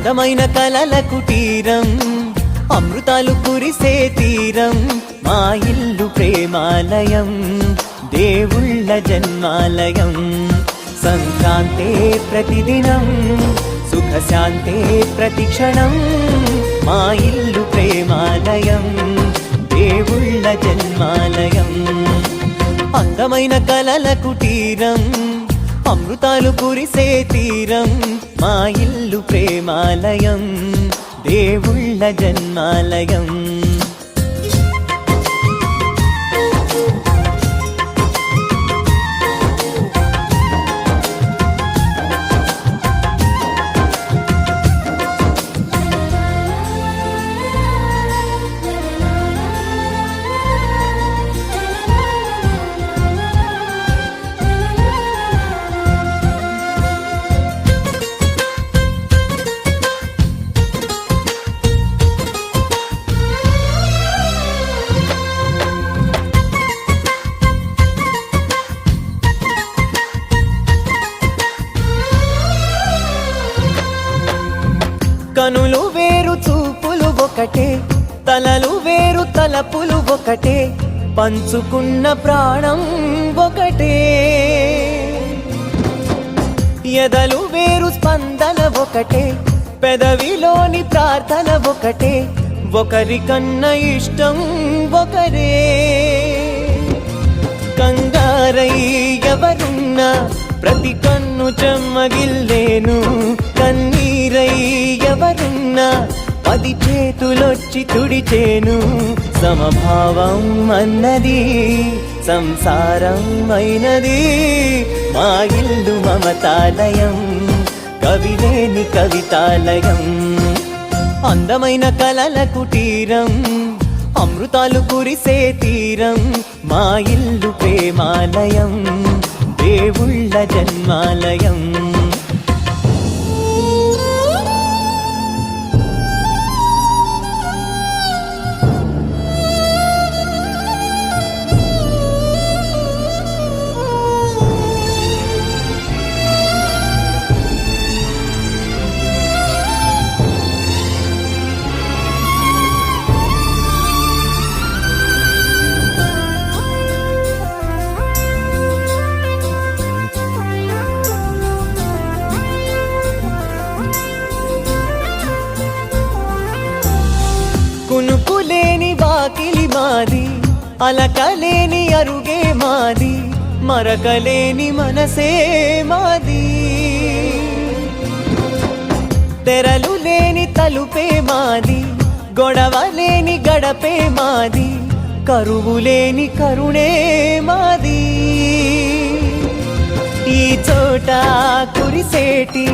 అందమైన కలల కుటీరం, అమృతాలు కురిసే తీరం, మా ఇల్లు ప్రేమాలయం, దేవుళ్ళ జన్మాలయం. సంక్రాంతే ప్రతిదినం, సుఖశాంతే ప్రతిక్షణం, మా ఇల్లు ప్రేమాలయం, దేవుళ్ళ జన్మాలయం. అందమైన కలల కుటీరం, అమృతాలు కురిసే తీరం, మా ఇల్లు ప్రేమాలయం, దేవుళ్ళ జన్మాలయం. కనులు వేరు చూపులు ఒకటే, తలలు వేరు తలపులు ఒకటే, పంచుకున్న ప్రాణం ఒకటే. ఎదలు వేరు స్పందన ఒకటే, పెదవిలోని ప్రార్థన ఒకటే, ఒకరికన్నా ఇష్టం ఒకరే. కంగారై ఎవరున్నా ప్రతి కన్ను చెమ్మగిల్లేను, కన్నీరై ఎవరున్నా 10 చేతులొచ్చి తుడిచేను. సమభావం అన్నది సంసారం అయినది, మా ఇల్లు మమతాలయం, కవిలేని కవితాలయం. అందమైన కలల కుటీరం, అమృతాలు కురిసే తీరం, మా ఇల్లు ప్రేమాలయం, దేవుళ్ళ జన్మాలయం. కునుకులేని వాకిలి మాది, అలకలేని అరుగే మాది, మరకలేని మనసే మాది. తెరలు లేని తలుపే మాది, గొడవలేని గడపే మాది, కరువులేని కరుణే మాది. ఈ చోట కురిసేటి